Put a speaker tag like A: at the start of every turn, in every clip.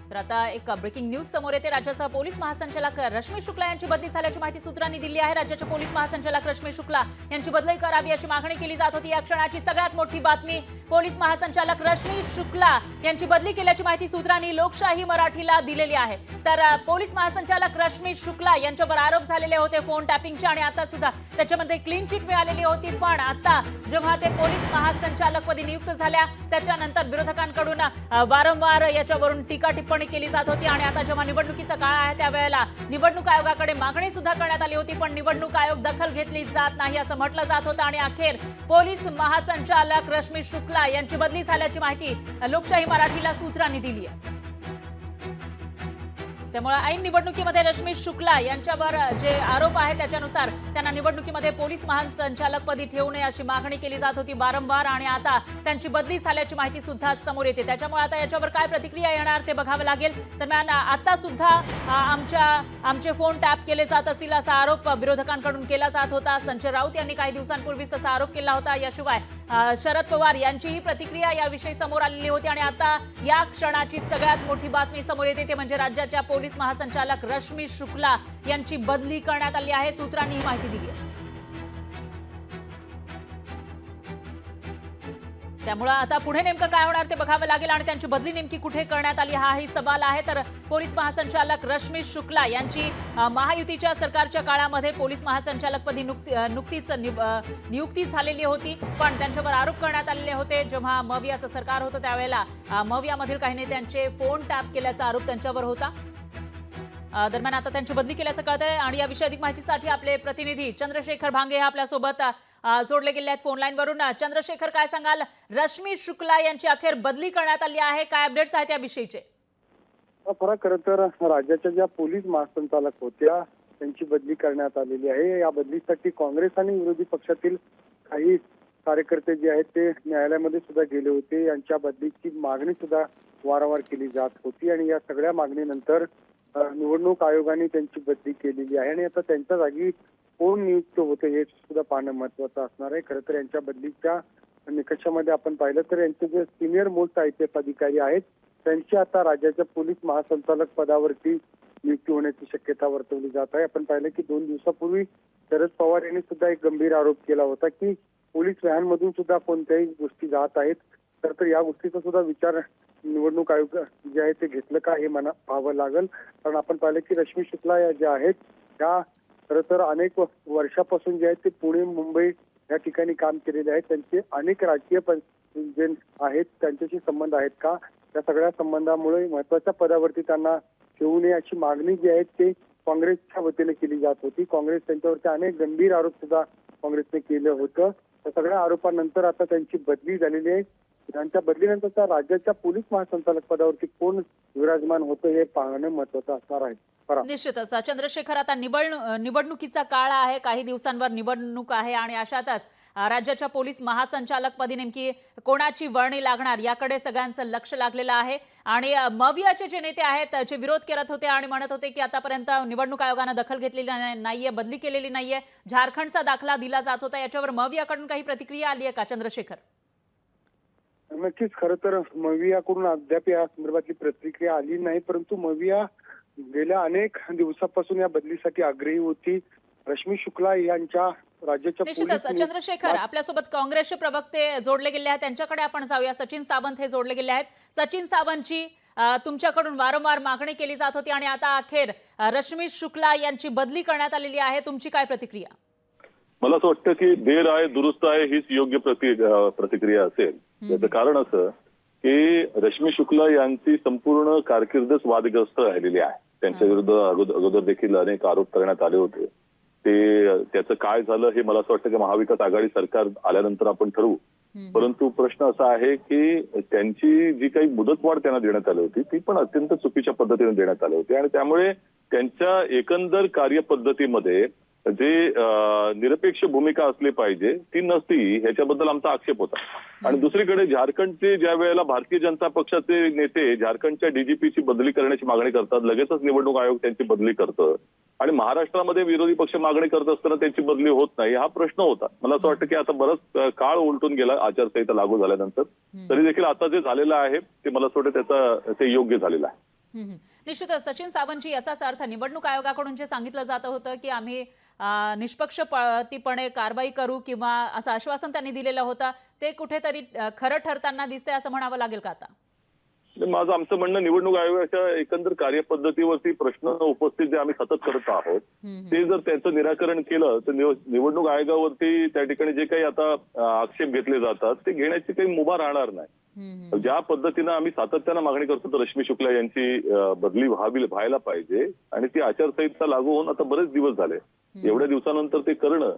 A: तर आता एक ब्रेकिंग न्यूज समोर येते। राज्याचा पोलीस महासंचालक रश्मी शुक्ला यांची बदली झाल्याची माहिती सूत्रांनी दिली आहे। राज्याचे पोलीस महासंचालक रश्मी शुक्ला यांची बदली करावी अशी मागणी केली जात होती। या क्षणाची सगळ्यात मोठी बातमी, पोलीस महासंचालक रश्मी शुक्ला यांची बदली केल्याची माहिती सूत्रांनी लोकशाही मराठीला दिलेली आहे। तर पोलीस महासंचालक रश्मी शुक्ला यांच्यावर आरोप झालेले होते फोन टॅपिंगचे आणि आता सुद्धा त्याच्यामध्ये क्लीन चिट मिळालेली होती। पण आता जेव्हा ते पोलीस महासंचालकपदी नियुक्त झाल्या त्याच्यानंतर विरोधकांकडून वारंवार याच्यावरून टीका टिप्पणी केली जात होती आणि आता जेव्हा निवडणुकीचा काळ आहे त्यावेळेला निवडणूक आयोगाकडे मागणी सुद्धा करण्यात आली होती, पण निवडणूक आयोग दखल घेतली जात नाही असं म्हटलं जात होतं आणि अखेर पोलीस महासंचालक रश्मी शुक्ला यांची बदली झाल्याची माहिती लोकशाही मराठीला सूत्रांनी दिली आहे। त्यामुळे ऐन निवडणुकीमध्ये रश्मी शुक्ला यांच्यावर जे आरोप आहे त्याच्यानुसार त्यांना निवडणुकीमध्ये पोलीस महासंचालकपदी ठेवू नये अशी मागणी केली जात होती वारंवार आणि आता त्यांची बदली झाल्याची माहिती सुद्धा समोर येते। त्याच्यामुळे आता याच्यावर काय प्रतिक्रिया येणार ते बघावं लागेल। दरम्यान आता सुद्धा आमचे फोन टॅप केले जात असतील असा आरोप विरोधकांकडून केला जात होता। संजय राऊत यांनी काही दिवसांपूर्वीच तसा आरोप केला होता। याशिवाय शरद पवार यांचीही प्रतिक्रिया याविषयी समोर आलेली होती आणि आता या क्षणाची सगळ्यात मोठी बातमी समोर येते ते म्हणजे राज्याच्या पोलीस महासंचालक रश्मी शुक्ला यांची बदली करण्यात आली आहे। सूत्रांनी ही माहिती दिली आहे। त्यामुळे आता पुढे नेमकं काय होणार ते बघावं लागेल आणि त्यांची बदली नेमकी कुठे करण्यात आली हाही सवाल आहे। तर पोलीस महासंचालक रश्मी शुक्ला यांची महायुतीच्या सरकारच्या काळामध्ये पोलीस महासंचालकपदी नुकतीच नियुक्ती झालेली होती, पण त्यांच्यावर आरोप करण्यात आलेले होते। जेव्हा मवियाचं सरकार होतं त्यावेळेला मवियामधील काही नेत्यांचे फोन टॅप केल्याचा आरोप त्यांच्यावर होता। दरम्यान आता त्यांची बदली केल्याचं कळतंय आणि याविषयी अधिक माहितीसाठी आपले प्रतिनिधी चंद्रशेखर भांगे हे आपल्यासोबत जोडले गेले आहेत फोन लाईनवरून। चंद्रशेखर, काय सांगाल, रश्मी शुक्ला यांची अखेर बदली करण्यात आली आहे, काय अपडेट्स आहेत याविषयीचे?
B: खरं तर राज्याच्या ज्या पोलीस महासंचालक होत्या त्यांची बदली करण्यात आलेली आहे। या बदलीसाठी काँग्रेस आणि विरोधी पक्षातील काही कार्यकर्ते जे आहेत ते न्यायालयामध्ये सुद्धा गेले होते। यांच्या बदलीची मागणी सुद्धा वारंवार केली जात होती आणि या सगळ्या मागणीनंतर निवडणूक आयोगाने त्यांची बदली केलेली आहे आणि आता त्यांच्या जागी कोण नियुक्त होते हे सुद्धा पाहणं महत्वाचं असणार आहे। खरं तर यांच्या बदलीच्या निकषामध्ये आपण पाहिलं तर यांचे जे सिनियर मोस्ट IPS अधिकारी आहेत त्यांची आता राज्याच्या पोलीस महासंचालक पदावरती नियुक्ती होण्याची शक्यता वर्तवली जात आहे। आपण पाहिलं की 2 दिवसापूर्वी शरद पवार यांनी सुद्धा एक गंभीर आरोप केला होता की पोलीस व्हॅनमधून सुद्धा कोणत्याही गोष्टी जात आहेत। तर या गोष्टीचा सुद्धा विचार निवडणूक आयोग जे आहे ते घेतलं का हे मला पाहावं लागेल। कारण आपण पाहिलं की रश्मी शुक्ला या ज्या आहेत त्या खरं तर अनेक वर्षापासून जे आहेत ते पुणे मुंबई या ठिकाणी काम केलेले आहेत। त्यांचे अनेक राजकीय जे आहेत त्यांच्याशी संबंध आहेत का, त्या सगळ्या संबंधामुळे महत्वाच्या पदावरती त्यांना ठेवू नये अशी मागणी जी आहे ते काँग्रेसच्या वतीने केली जात होती। काँग्रेस त्यांच्यावरती अनेक गंभीर आरोप सुद्धा काँग्रेसने केलं होतं। त्या सगळ्या आरोपांनंतर आता त्यांची बदली झालेली आहे। त्यांच्या बदलीनंतर राज्याच्या पोलीस महासंचालक पदावरती कोण विराजमान होतं हे पाहणं महत्वाचं असणार आहे।
A: निश्चितच चंद्रशेखर, आता निवडणुकीचा काळ आहे, काही दिवसांवर निवडणूक आहे आणि अशातच राज्याच्या पोलीस महासंचालकपदी नेमकी कोणाची वर्णी लागणार याकडे सगळ्यांचं लक्ष लागलेलं आहे आणि मवियाचे जे नेते आहेत जे विरोध करत होते आणि म्हणत होते की आतापर्यंत निवडणूक आयोगाने दखल घेतलेली नाहीये, बदली केलेली नाहीये, झारखंडचा दाखला दिला जात होता, याच्यावर मवियाकडून काही प्रतिक्रिया आली आहे का चंद्रशेखर?
B: नक्कीच, खरं तर मवियाकडून अद्याप या संदर्भातली प्रतिक्रिया आली नाही, परंतु मविया गेल्या अनेक दिवसापासून या बदलीसाठी आग्रही होती। रश्मी शुक्ला यांच्या राज्याच्या
A: निश्चितच चंद्रशेखर, आपल्यासोबत काँग्रेसचे प्रवक्ते जोडले गेले आहेत, त्यांच्याकडे आपण जाऊया। सचिन सावंत हे जोडले गेले आहेत। सचिन सावंतची तुमच्याकडून वारंवार मागणी केली जात होती आणि आता अखेर रश्मी शुक्ला यांची बदली करण्यात आलेली आहे, तुमची काय प्रतिक्रिया?
C: मला असं वाटतं की देर आहे दुरुस्त आहे हीच योग्य प्रतिक्रिया असेल। याचं कारण असं की रश्मी शुक्ला यांची संपूर्ण कारकीर्दच वादग्रस्त राहिलेली आहे। त्यांच्या विरुद्ध अगोदर देखील अनेक आरोप करण्यात आले होते। त्याचं काय झालं हे मला असं वाटतं की महाविकास आघाडी सरकार आल्यानंतर आपण ठरवू, परंतु प्रश्न असा आहे की त्यांची जी काही मुदतवाढ त्यांना देण्यात आली होती ती पण अत्यंत चुकीच्या पद्धतीने देण्यात आली होती आणि त्यामुळे त्यांच्या एकंदर कार्यपद्धतीमध्ये जे निरपेक्ष भूमिका असली पाहिजे ती नसती, ह्याच्याबद्दल आमचा आक्षेप होता। आणि दुसरीकडे झारखंडचे ज्या वेळेला भारतीय जनता पक्षाचे नेते झारखंडच्या DGPची बदली करण्याची मागणी करतात, लगेचच निवडणूक आयोग त्यांची बदली करतं आणि महाराष्ट्रामध्ये विरोधी पक्ष मागणी करत असताना त्यांची बदली होत नाही, हा प्रश्न होता। मला असं वाटतं की आता बरंच काळ उलटून गेला आचारसंहिता लागू झाल्यानंतर, तरी देखील आता जे झालेलं आहे ते मला असं वाटतं ते योग्य झालेलं आहे।
A: निश्चितच सचिन सावंतजी, याचाच अर्थ निवडणूक आयोगाकडून जे सांगितलं जात होतं की आम्ही निष्पक्षपातीपणे कारवाई करू किंवा असं आश्वासन त्यांनी दिलेलं होतं, ते कुठेतरी खरं ठरताना दिसतंय असं म्हणावं लागेल का आता?
C: आमचं म्हणणं, निवडणूक आयोगाच्या एकंदर कार्यपद्धतीवरती प्रश्न उपस्थित जे आम्ही सतत करत आहोत, ते जर त्याचं निराकरण केलं तर निवडणूक आयोगावरती त्या ठिकाणी जे काही आता आक्षेप घेतले जातात ते घेण्याची काही मुभा राहणार नाही. ज्या पद्धतीनं आम्ही सातत्यानं मागणी करतो तर रश्मी शुक्ला यांची बदली व्हायला पाहिजे, आणि ती आचारसंहिता लागू होऊन आता बरेच दिवस झाले. एवढ्या दिवसानंतर ते करणं,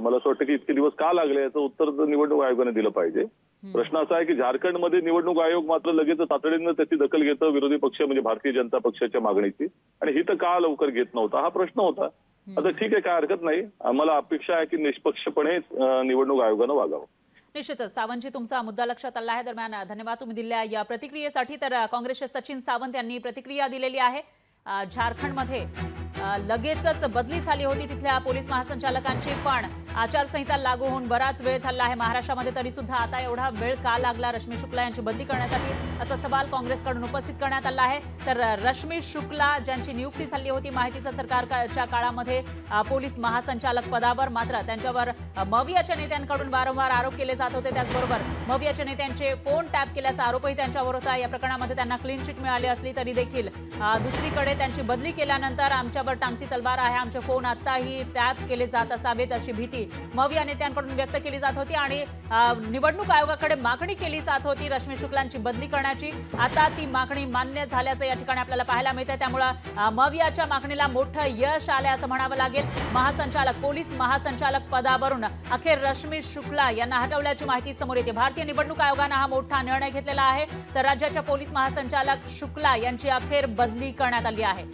C: मला असं वाटतं की इतके दिवस का लागले याचं उत्तर तर निवडणूक आयोगाने दिलं पाहिजे. प्रश्न असा आहे की झारखंडमध्ये निवडणूक आयोग मात्र लगेच तातडीनं त्याची दखल घेतं विरोधी पक्ष म्हणजे भारतीय जनता पक्षाच्या मागणीची, आणि ही तर का लवकर घेत नव्हता हा प्रश्न होता. आता ठीक आहे, काय हरकत नाही. आम्हाला अपेक्षा आहे की निष्पक्षपणे निवडणूक आयोगानं वागावं.
A: निश्चितच सावंतजी, तुमचा मुद्दा लक्षात आला आहे. दरम्यान धन्यवाद तुम्ही दिलेल्या या प्रतिक्रियेसाठी. तर काँग्रेसचे सचिन सावंत यांनी प्रतिक्रिया दिलेली आहे. झारखंडमध्ये लगेचच बदली झाली होती तिथल्या पोलीस महासंचालकांची, पण आचारसंहिता लागू होऊन बराच वेळ झाला आहे महाराष्ट्रामध्ये, तरी सुद्धा आता एवढा वेळ का लागला रश्मी शुक्ला यांची बदली करण्यासाठी, असा सवाल काँग्रेसकडून उपस्थित करण्यात आला आहे. तर रश्मी शुक्ला ज्यांची नियुक्ती झाली होती माहितीचा सरकारच्या काळामध्ये पोलीस महासंचालक पदावर, मात्र त्यांच्यावर मवियाच्या नेत्यांकडून वारंवार आरोप केले जात होते. त्याचबरोबर मवियाच्या नेत्यांचे फोन टॅप केल्याचा आरोपही त्यांच्यावर होता. या प्रकरणामध्ये त्यांना क्लीन चिट मिळाली असली तरी देखील दुसरीकडे त्यांची बदली केल्यानंतर आमच्यावर टांगती तलवार आहे, आमचे फोन आताही टॅप केले जात असावेत अशी भीती मविया नेत्यांकडून व्यक्त केली जात होती, आणि निवडणूक आयोगाकडे मागणी केली जात होती रश्मी शुक्लांची बदली करण्याची. आता ती मागणी मान्य झाल्याचं या ठिकाणी आपल्याला पाहायला मिळतंय. त्यामुळे मवियाच्या मागणीला मोठं यश आलंय असं म्हणावं लागेल. पोलीस महासंचालक पदावरून अखेर रश्मी शुक्ला यांना हटवल्याची माहिती समोर येते. भारतीय निवडणूक आयोगानं हा मोठा निर्णय घेतलेला आहे. तर राज्याच्या पोलीस महासंचालक शुक्ला यांची अखेर बदली करण्यात आली आहे.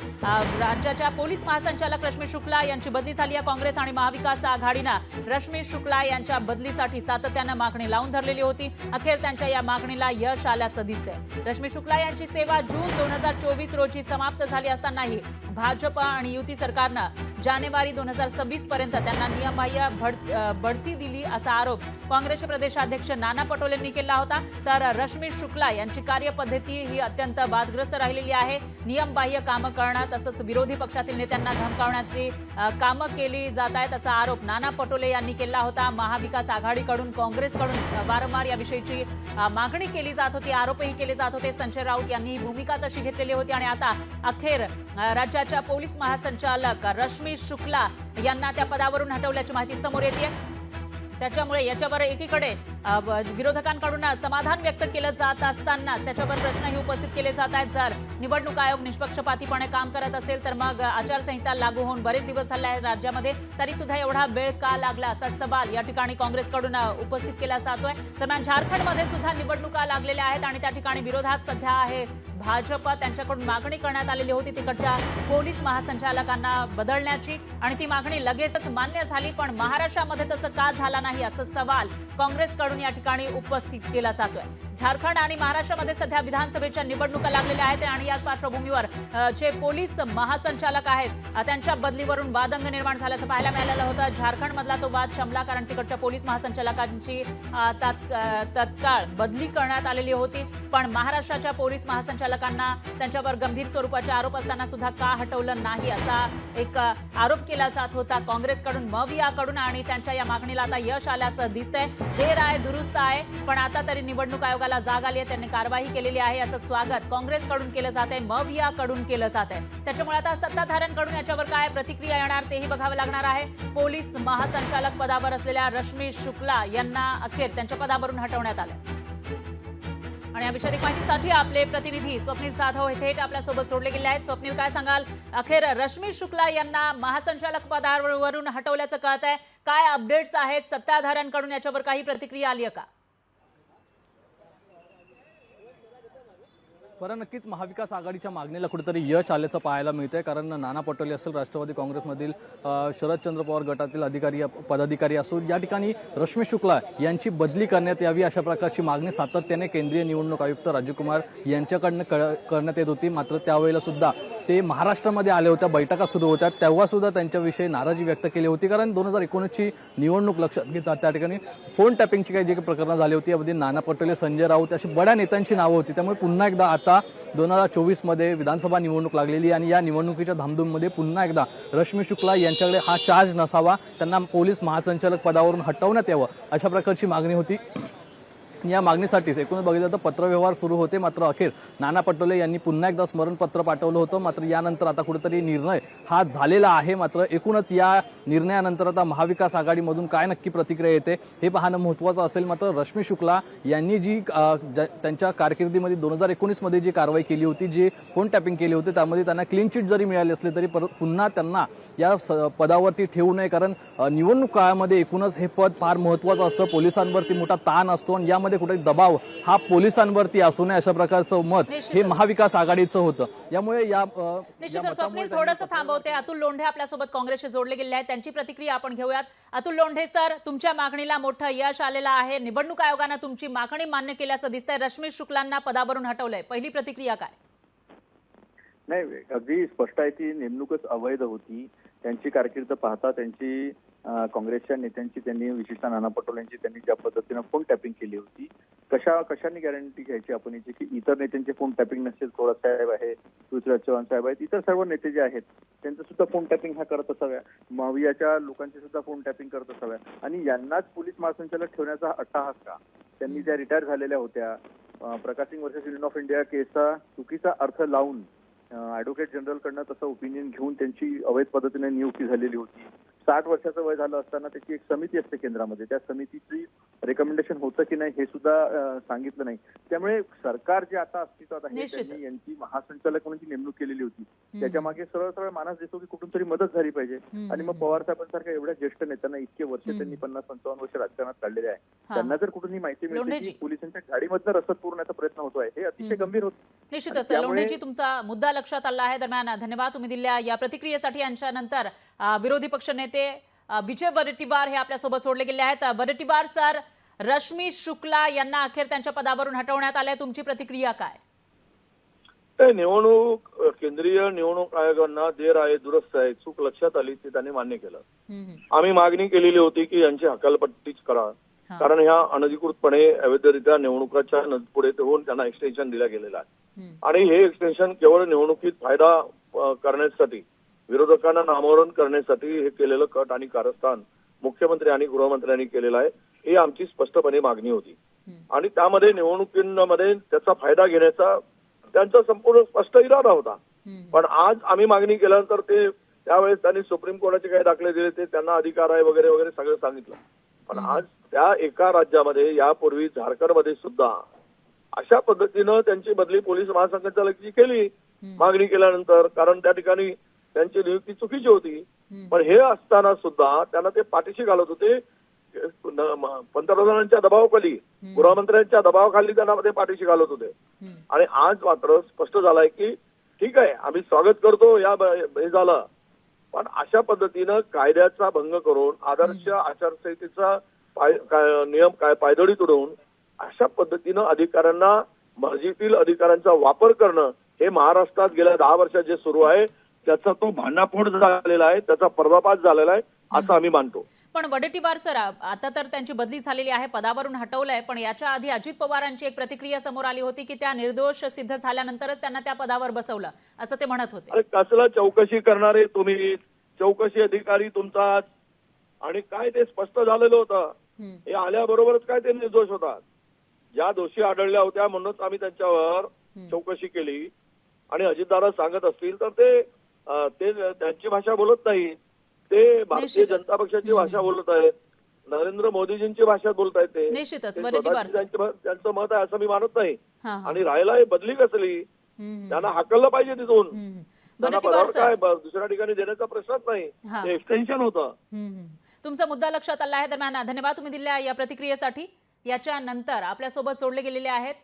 A: राज्याच्या पोलीस महासंचालक रश्मी शुक्ला यांची बदली झाली आहे. काँग्रेस आणि महाविकास आघाडीनं रश्मी शुक्ला यांच्या बदलीसाठी सातत्यानं मागणी लावून धरलेली होती. अखेर त्यांच्या या मागणीला यश आल्याचं दिसतंय. रश्मी शुक्ला यांची सेवा जून 2024 रोजी समाप्त झाली असतानाही भाजप आणि युती सरकारनं जानेवारी 2026 पर्यंत त्यांना नियमबाह्य बढती दिली असा आरोप काँग्रेसचे प्रदेशाध्यक्ष नाना पटोलेंनी केला होता. तर रश्मी शुक्ला यांची कार्यपद्धती ही अत्यंत वादग्रस्त राहिलेली आहे. नियमबाह्य कामं करणं, तसंच विरोधी पक्षातील नेत्यांना धमकावण्याची कामं केली जात आहेत असा आरोप नाना पटोले यांनी केला होता. महाविकास आघाडीकडून काँग्रेसकडून वारंवार याविषयीची मागणी केली जात होती, आरोपही केले जात होते. संजय राऊत यांनी भूमिका तशी घेतलेली होती, आणि आता अखेर राज्याच्या पोलीस महासंचालक रश्मी शुक्ला यांना त्या पदावरून हटवल्याची माहिती समोर येते. त्याच्यामुळे याच्यावर एकीकडे विरोधकांकडून समाधान व्यक्त केलं जात असतानाच त्याच्यावर प्रश्नही उपस्थित केले जात आहेत. जर निवडणूक आयोग निष्पक्षपातीपणे काम करत असेल तर मग आचारसंहिता लागू होऊन बरेच दिवस झाले आहेत राज्यामध्ये, तरी सुद्धा एवढा वेळ का लागला असा सवाल या ठिकाणी काँग्रेसकडून उपस्थित केला जातोय. दरम्यान झारखंडमध्ये सुद्धा निवडणुका लागलेल्या आहेत, आणि त्या ठिकाणी विरोधात सध्या आहे भाजप. त्यांच्याकडून मागणी करण्यात आलेली होती तिकडच्या पोलीस महासंचालकांना बदलण्याची, आणि ती मागणी लगेचच मान्य झाली. पण महाराष्ट्रामध्ये तसं का झालं नाही असा सवाल काँग्रेसकडून या ठिकाणी उपस्थित केला जातोय. झारखंड आणि महाराष्ट्रामध्ये सध्या विधानसभेच्या निवडणुका लागलेल्या आहेत, आणि याच पार्श्वभूमीवर जे पोलीस महासंचालक आहेत त्यांच्या बदलीवरून वादंग निर्माण झाल्याचं पाहायला मिळालेलं होतं. झारखंडमधला तो वाद शमला, कारण तिकडच्या पोलीस महासंचालकांची तत्काळ बदली करण्यात आलेली होती. पण महाराष्ट्राच्या पोलीस महासंचालकांना त्यांच्यावर गंभीर स्वरूपाचे आरोप असताना सुद्धा का हटवलं नाही असा एक आरोप केला जात होता काँग्रेसकडून, मवियाकडून, आणि त्यांच्या या मागणीला आता यश आल्याचं दिसतंय. देर आहे दुरुस्त आहे, पण आता तरी निवडणूक आयोगाला जाग आली आहे, त्यांनी कारवाई केलेली आहे. याचं स्वागत काँग्रेसकडून केलं जात आहे, मवियाकडून केलं जात आहे. त्याच्यामुळे आता सत्ताधाऱ्यांकडून याच्यावर काय प्रतिक्रिया येणार तेही बघावं लागणार आहे. पोलीस महासंचालक पदावर असलेल्या रश्मी शुक्ला यांना अखेर त्यांच्या पदावरून हटवण्यात आलं. आणि या विषयात माहितीसाठी आपले प्रतिनिधी स्वप्नील जाधव हे थेट आपल्यासोबत जोडले गेले आहेत. स्वप्नील, काय सांगाल? अखेर रश्मी शुक्ला यांना महासंचालक पदावरून हटवल्याचं कळत आहे, काय अपडेट्स आहेत सत्ताधाऱ्यांकडून? याच्यावर काही प्रतिक्रिया आली आहे का?
D: बरं, नक्कीच महाविकास आघाडीच्या मागणीला कुठेतरी यश आल्याचं पाहायला मिळतंय. कारण नाना पटोले असेल, राष्ट्रवादी काँग्रेसमधील शरदचंद्र पवार गटातील पदाधिकारी असो, या ठिकाणी रश्मी शुक्ला यांची बदली करण्यात यावी अशा प्रकारची मागणी सातत्याने केंद्रीय निवडणूक आयुक्त राजीव कुमार यांच्याकडनं करण्यात येत होती. मात्र त्यावेळेला सुद्धा ते महाराष्ट्रामध्ये आले होत्या, बैठका सुरू होत्या, तेव्हा सुद्धा त्यांच्याविषयी नाराजी व्यक्त केली होती. कारण 2019ची निवडणूक लक्षात घेता त्या ठिकाणी फोन टॅपिंगची काही जे प्रकरणं झाली होती, यामध्ये नाना पटोले, संजय राऊत अशी बड्या नेत्यांची नावं होती. त्यामुळे पुन्हा एकदा आता 2024 मध्ये विधानसभा निवडणूक लागलेली आणि या निवडणुकीच्या धामधूममध्ये पुन्हा एकदा रश्मी शुक्ला यांच्याकडे हा चार्ज नसावा, त्यांना पोलीस महासंचालक पदावरून हटवण्यात यावं अशा प्रकारची मागणी होती. या मागणीसाठीच एकूणच बघितलं तर पत्रव्यवहार सुरू होते. मात्र अखेर नाना पटोले यांनी पुन्हा एकदा स्मरणपत्र पाठवलं होतं. मात्र यानंतर आता कुठेतरी निर्णय हा झालेला आहे. मात्र एकूणच या निर्णयानंतर आता महाविकास आघाडीमधून काय नक्की प्रतिक्रिया येते हे पाहणं महत्त्वाचं असेल. मात्र रश्मी शुक्ला यांनी जी त्यांच्या कारकिर्दीमध्ये 2019 मध्ये जी कारवाई केली होती, जी फोन टॅपिंग केली होती, त्यामध्ये त्यांना क्लीन चिट जरी मिळाली असली तरी पुन्हा त्यांना या पदावरती ठेवू नये. कारण निवडणूक काळामध्ये एकूणच हे पद फार महत्त्वाचं असतं. पोलिसांवरती मोठा ताण असतो आणि यामध्ये कुठे दबाव हा पोलिसांवरती असू नये अशा प्रकारचं मत हे महाविकास आघाडीचं होतं. यामुळे
A: निश्चितच स्वप्नील थोडंसं थांबवते. अतुल लोंढे आपल्यासोबत काँग्रेसशी जोडले गेले आहेत, त्यांची प्रतिक्रिया आपण घेऊयात. अतुल लोंढे सर, तुमच्या मागणीला मोठं यश आलेलं आहे. निवडणूक आयोगानं तुमची मागणी मान्य केल्याचं दिसतंय. रश्मी शुक्लांना पदावरून हटवलंय, पहिली प्रतिक्रिया काय?
E: नाही, अगदी स्पष्ट आहे ती नेमणूकच अवैध होती. त्यांची कारकीर्द पाहता त्यांची काँग्रेसच्या नेत्यांची त्यांनी विशेषतः नाना पटोलेंची त्यांनी ज्या पद्धतीनं फोन टॅपिंग केली होती, कशाने गॅरंटी घ्यायची आपण याची की इतर नेत्यांचे फोन टॅपिंग नसेल? थोरात साहेब आहे, पृथ्वीराज चव्हाण साहेब आहेत, इतर सर्व नेते जे आहेत त्यांचं सुद्धा फोन टॅपिंग हा करत असाव्या, मावियाच्या लोकांचे सुद्धा फोन टॅपिंग करत असाव्या. आणि यांनाच पोलीस महासंचालक ठेवण्याचा अट्टाहास का? त्यांनी ज्या रिटायर झालेल्या होत्या, Prakash Singh versus Union of India केसचा चुकीचा अर्थ लावून ऍडव्होकेट जनरल कडनं तसं ओपिनियन घेऊन त्यांची अवैध पद्धतीने नियुक्ती झालेली होती. 60 वर्षाचं वय झालं असताना त्याची एक समिती असते केंद्रामध्ये, त्या समितीची रेकमेंडेशन होतं की नाही हे सुद्धा सांगितलं नाही. त्यामुळे सरकार जे आता अस्तित्वात आहे त्यांनी यांची महासंचालक म्हणून नेमणूक केलेली होती, त्याच्या मागे सरळ सरळ मानस दिसतो की कुठून तरी मदत झाली पाहिजे. आणि मग पवार साहेबांसारख्या एवढ्या ज्येष्ठ नेत्यांना इतके वर्ष त्यांनी 50-55 वर्ष राजकारणात काढलेले आहे, त्यांना जर कुठून ही माहिती मिळते की पोलिसांच्या गाडीमधनं रसद पुरवण्याचा प्रयत्न होतोय, हे अतिशय गंभीर होतं.
A: निश्चितच लोंढेजी, तुमचा मुद्दा लक्षात आला आहे. दरम्यान धन्यवाद तुम्ही दिलेल्या या प्रतिक्रियेसाठी. यांच्यानंतर विरोधी पक्ष नेते विजय वडेट्टीवार हे आपल्यासोबत जोडले गेले आहेत. वडेट्टीवार सर, रश्मी शुक्ला यांना अखेर त्यांच्या पदावरून हटवण्यात आलंय, तुमची प्रतिक्रिया काय?
F: निवडणूक केंद्रीय निवडणूक आयोगांना देर आहे, दुरुस्त आहे, चूक लक्षात आली ते त्यांनी मान्य केलं. आम्ही मागणी केलेली होती की यांची हकालपट्टीच करा, कारण ह्या अनधिकृतपणे अवैधरित्या निवडणुकाच्या पुढे होऊन त्यांना एक्सटेन्शन दिलं गेलेलं आहे. आणि हे एक्सटेन्शन केवळ निवडणुकीत फायदा करण्यासाठी, विरोधकांना नामोहरण करण्यासाठी हे केलेलं कट आणि कारस्थान मुख्यमंत्री आणि गृहमंत्र्यांनी केलेलं आहे, ही आमची स्पष्टपणे मागणी होती. आणि त्यामध्ये निवडणुकीमध्ये त्याचा फायदा घेण्याचा त्यांचा संपूर्ण स्पष्ट इरादा होता. पण आज आम्ही मागणी केल्यानंतर ते त्यावेळेस त्यांनी सुप्रीम कोर्टाचे काही दाखले दिले, ते त्यांना अधिकार आहे वगैरे वगैरे सगळं सांगितलं. पण आज त्या एका राज्यामध्ये यापूर्वी झारखंडमध्ये सुद्धा अशा पद्धतीनं त्यांची बदली पोलीस महासंचालकाची केली मागणी केल्यानंतर, कारण त्या ठिकाणी त्यांची नियुक्ती चुकीची होती. पण हे असताना सुद्धा त्यांना ते पाठीशी घालत होते. पंतप्रधानांच्या दबावाखाली, गृहमंत्र्यांच्या दबावाखाली त्यांना ते पाठीशी घालत होते. आणि आज मात्र स्पष्ट झालंय की ठीक आहे, आम्ही स्वागत करतो या हे झालं, पण अशा पद्धतीनं कायद्याचा भंग करून, आदर्श आचारसंहितेचा नियम पायदळी तुडवून अशा पद्धतीनं अधिकाऱ्यांना, मर्जीतील अधिकाऱ्यांचा वापर करणं हे महाराष्ट्रात गेल्या 10 वर्षात जे सुरू आहे त्याचा तो भांडाफोड झालेला आहे, त्याचा पर्दाफाश झालेला आहे असं आम्ही मानतो.
A: पण वडेट्टीवार सर, आता तर त्यांची बदली झालेली आहे, पदावरून हटवलंय, पण याच्या आधी अजित पवारांची एक प्रतिक्रिया समोर आली होती की त्या निर्दोष सिद्ध झाल्यानंतरच त्यांना त्या पदावर बसवलं असं ते म्हणत होते.
F: अरे कसला चौकशी करणारे तुम्ही, चौकशी अधिकारी तुमचा, आणि काय ते स्पष्ट झालेलं होतं. हे आल्याबरोबरच काय ते निर्दोष होतात. ज्या दोषी आढळल्या होत्या म्हणूनच आम्ही त्यांच्यावर चौकशी केली. आणि अजितदादा सांगत असतील तर ते त्यांची भाषा बोलत नाही, ते भारतीय जनता पक्षाची भाषा बोलत आहेत, नरेंद्र मोदीजींची भाषा बोलत आहेत. ते
A: निश्चितच
F: त्यांचं मत आहे असं मी मानत नाही. आणि राहायला हे बदली कसली, त्यांना हाकललं पाहिजे तिथून. त्यांना पदावर काय दुसऱ्या ठिकाणी देण्याचा प्रश्नच नाही, ते एक्सटेन्शन होतं.
A: तुमचा मुद्दा लक्षात आला आहे. दरम्यान धन्यवाद तुम्ही दिलेल्या या प्रतिक्रियेसाठी. याच्यानंतर आपल्यासोबत जोडले गेलेले आहेत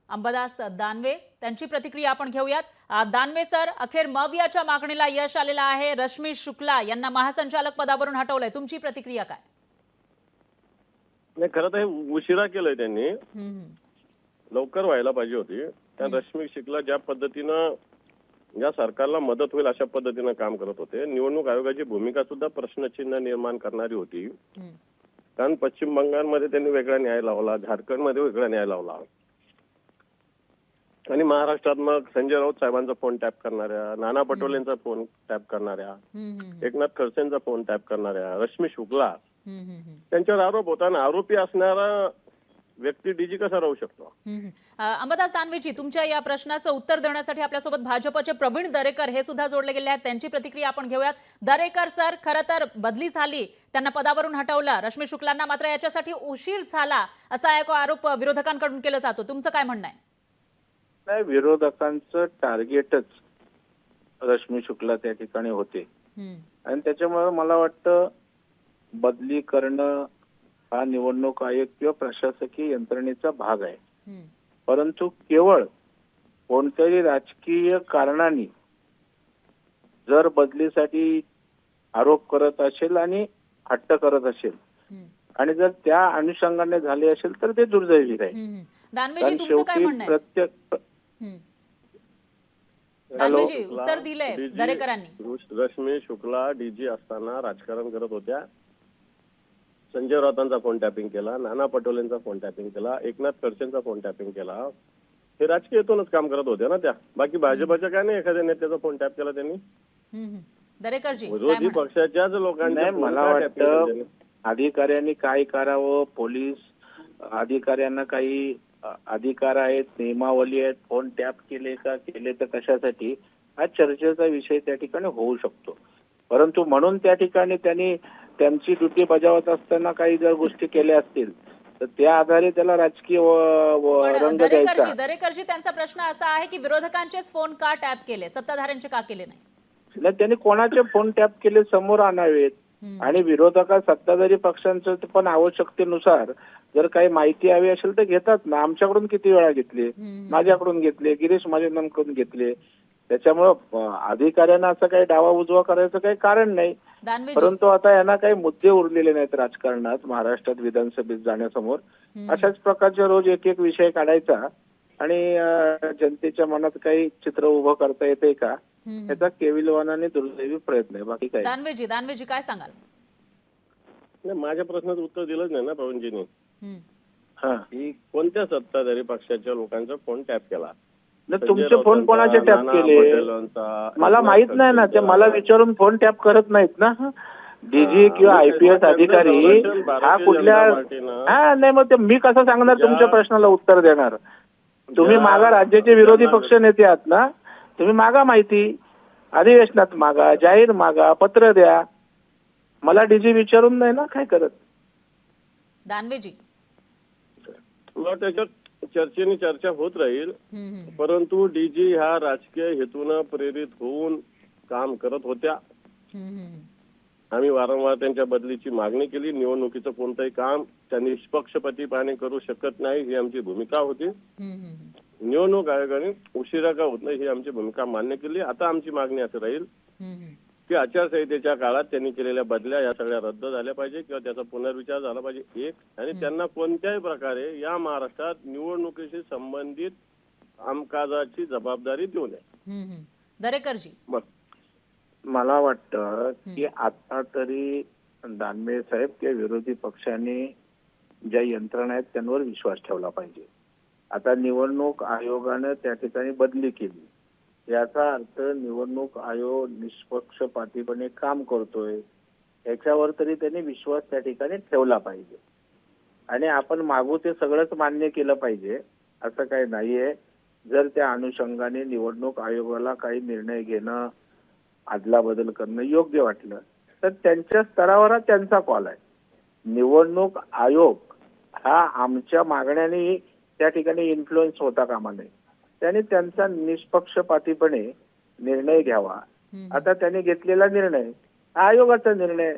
A: अंबादास दानवे, त्यांची प्रतिक्रिया आपण घेऊयात. दानवे सर, अखेर मवियाच्या मागणीला यश आलेलं आहे. रश्मी शुक्ला यांना महासंचालक पदावरून हटवलंय, तुमची प्रतिक्रिया काय?
G: नाही, खरं तर हे उशिरा केलंय त्यांनी, लवकर व्हायला पाहिजे होती. त्या रश्मी शुक्ला ज्या पद्धतीनं या सरकारला मदत होईल अशा पद्धतीनं काम करत होते. निवडणूक आयोगाची भूमिका सुद्धा प्रश्नचिन्ह निर्माण करणारी होती. कारण पश्चिम बंगालमध्ये त्यांनी वेगळा न्याय लावला, झारखंडमध्ये वेगळा न्याय लावला. आणि महाराष्ट्रात मग संजय राऊत साहेबांचा फोन टॅप करणाऱ्या, नाना पटोलेंचा फोन टॅप करणाऱ्या, एकनाथ खडसेंचा फोन टॅप करणाऱ्या, रश्मी शुक्ला त्यांच्यावर आरोप होता आणि आरोपी असणारा व्यक्ती डीजी कसा राहू शकतो?
A: अंबादास दानवेजी, तुमच्या या प्रश्नाचं उत्तर देण्यासाठी आपल्यासोबत भाजपचे प्रवीण दरेकर हे सुद्धा जोडले गेले आहेत. त्यांची प्रतिक्रिया आपण घेऊयात. दरेकर सर, खरं तर बदली झाली, त्यांना पदावरून हटवलं, रश्मी शुक्लांना मात्र याच्यासाठी उशीर झाला असा एक आरोप विरोधकांकडून केला जातो. तुमचं काय म्हणणं आहे?
H: नाही, विरोधकांचं टार्गेटच रश्मी शुक्ला त्या ठिकाणी होते आणि त्याच्यामुळे मला वाटतं बदली करणं हा निवडणूक आयोग किंवा प्रशासकीय यंत्रणेचा भाग आहे. परंतु केवळ कोणत्याही राजकीय कारणाने जर बदलीसाठी आरोप करत असेल आणि हट्ट करत असेल आणि जर त्या अनुषंगाने झाले असेल तर ते दुर्दैवी आहे.
A: दानवेजी, तुमचं काय म्हणणं आहे?
H: प्रत्येक
A: दानवेजी, उत्तर दिलंय दरेकरांनी.
G: रश्मी शुक्ला डीजी असताना राजकारण करत होत्या. संजय राऊतांचा फोन टॅपिंग केला, नाना पटोलेंचा फोन टॅपिंग केला, एकनाथ खडसेंचा फोन टॅपिंग केला. हे राजकीय हेतूनच काम करत होत्या ना त्या. बाकी भाजपच्या काय नाही एखाद्या नेत्याचा फोन टॅप केला त्यांनी?
A: दरेकरजी,
G: विरोधी पक्षाच्याच लोकांना
H: मला वाटतं अधिकाऱ्यांनी काय करावं, पोलीस अधिकाऱ्यांना काही अधिकार आहेत, नियमावली आहेत, फोन टॅप केले का, केले तर कशासाठी, हा चर्चेचा विषय त्या ठिकाणी होऊ शकतो. परंतु म्हणून त्या ठिकाणी त्यांनी त्यांची ड्युटी बजावत असताना काही जर गोष्टी केल्या असतील तर त्या आधारे त्याला राजकीय रंग द्यायचा.
A: दरेकरजी, त्यांचा प्रश्न असा आहे की विरोधकांचेच फोन का टॅप केले, सत्ताधाऱ्यांचे का केले नाही?
H: त्यांनी कोणाचे फोन टॅप केले समोर आणावेत आणि विरोधका सत्ताधारी पक्षांचं पण आवश्यकतेनुसार जर काही माहिती हवी असेल तर घेतात ना. आमच्याकडून किती वेळा घेतली, माझ्याकडून घेतले, गिरीश महाजनांकडून घेतले. त्याच्यामुळं अधिकाऱ्यांना असं काही डावा उजवा करायचं काही कारण नाही. परंतु आता यांना काही मुद्दे उरलेले नाहीत राजकारणात. महाराष्ट्रात विधानसभेत जाण्यासमोर अशाच प्रकारचे रोज एक एक विषय काढायचा आणि जनतेच्या मनात काही चित्र उभं करता येते का, याचा केविलवानाने दुर्दैवी प्रयत्न आहे, बाकी काय.
A: दानवेजी काय सांगाल?
G: नाही, माझ्या प्रश्नाचं उत्तर दिलंच नाही ना प्रवीणजींनी.
H: हा,
G: की कोणत्या सत्ताधारी पक्षाच्या लोकांचा फोन टॅप केला?
H: तुमचे फोन कोणाचे टॅप केले मला माहित नाही ना. ते मला विचारून फोन टॅप करत नाहीत ना. डीजी किंवा IPS अधिकारी हा कुठल्या, हा नाही, मग ते मी कसं सांगणार तुमच्या प्रश्नाला उत्तर देणार? तुम्ही मागा, राज्याचे विरोधी पक्ष नेते आहात ना, तुम्ही मागा माहिती, अधिवेशनात मागा, जाहीर मागा, पत्र द्या. मला डीजी विचारून नाही ना काय करत.
A: दानवेजी,
G: त्याच्यात चर्चेने चर्चा होत राहील, परंतु डीजी ह्या राजकीय हेतून प्रेरित होऊन काम करत होत्या. आम्ही वारंवार त्यांच्या बदलीची मागणी केली. निवडणुकीचं कोणतंही काम त्या निष्पक्षपातीपणे करू शकत नाही ही आमची भूमिका होती. निवडणूक आयोगाने उशिरा का होत नाही ही आमची भूमिका मान्य केली. आता आमची मागणी असं राहील की आचारसंहितेच्या काळात त्यांनी केलेल्या बदल्या या सगळ्या रद्द झाल्या पाहिजे किंवा त्याचा पुनर्विचार झाला पाहिजे. एक, आणि त्यांना कोणत्याही प्रकारे या महाराष्ट्रात निवडणुकीशी संबंधित कामकाजाची जबाबदारी देऊ नये.
A: दरेकरजी,
H: मला वाटतं की आता तरी दानवे साहेब किंवा विरोधी पक्षाने ज्या यंत्रणा आहेत त्यांवर विश्वास ठेवला पाहिजे. आता निवडणूक आयोगानं त्या ठिकाणी बदली केली, याचा अर्थ निवडणूक आयोग निष्पक्षपातीपणे काम करतोय याच्यावर तरी त्यांनी विश्वास त्या ठिकाणी ठेवला पाहिजे. आणि आपण मागू ते सगळंच मान्य केलं पाहिजे असं काही नाहीये. जर त्या अनुषंगाने निवडणूक आयोगाला काही निर्णय घेणं, आदला बदल करणं योग्य वाटलं तर त्यांच्या स्तरावर त्यांचा कॉल आहे. निवडणूक आयोग हा आमच्या मागण्याने त्या ठिकाणी इन्फ्लुएन्स होता कामा नये. त्यांनी त्यांचा निष्पक्षपातीपणे निर्णय घ्यावा. आता त्यांनी घेतलेला निर्णय आयोगाचा निर्णय.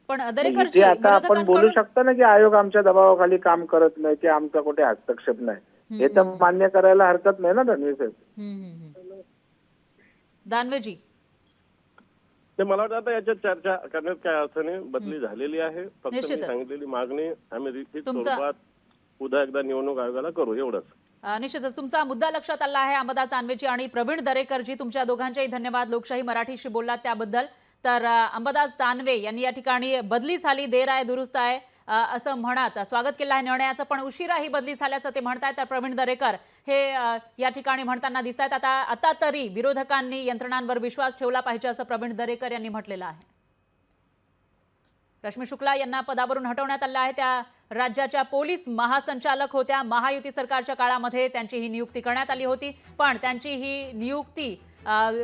A: पण
H: इथे आता आपण बोलू शकतो ना की आयोग आमच्या दबावाखाली काम करत नाही की आमचा कुठे हस्तक्षेप नाही, हे तर मान्य करायला हरकत नाही ना दानवे साहेब.
A: दानवेजी,
G: ते मला वाटतं आता याच्यात चर्चा करण्यात काय अर्थ नाही. बदली झालेली आहे. फक्त मी सांगितलेली मागणी आम्ही लिखित स्वरूपात पुन्हा एकदा निवडणूक आयोगाला करू, एवढंच.
A: निश्चितच तुमचा मुद्दा लक्षात आला आहे. अंबादास दानवेजी आणि प्रवीण दरेकरजी, तुमच्या दोघांचेही धन्यवाद लोकशाही मराठीशी बोललात त्याबद्दल. तर अंबादास दानवे यांनी या ठिकाणी बदली झाली, देर आहे दुरुस्त आहे, असं म्हणत स्वागत केलं आहे निर्णयाचं, पण उशिरा ही बदली झाल्याचं ते म्हणतायत. तर प्रवीण दरेकर हे या ठिकाणी म्हणताना दिसत आहेत. आता तरी विरोधकांनी यंत्रणांवर विश्वास ठेवला पाहिजे असं प्रवीण दरेकर यांनी म्हटलेलं आहे. रश्मी शुक्ला यांना पदावरून हटवण्यात आलं आहे. त्या राज्याच्या पोलीस महासंचालक होत्या. महायुती सरकारच्या काळामध्ये त्यांची ही नियुक्ती करण्यात आली होती, पण त्यांची ही नियुक्ती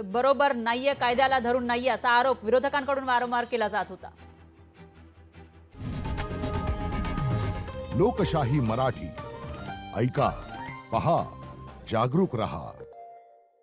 A: बरोबर नाहीये, कायद्याला धरून नाहीये असा आरोप विरोधकांकडून वारंवार केला जात होता.
I: लोकशाही मराठी ऐका, पहा, जागरूक रहा.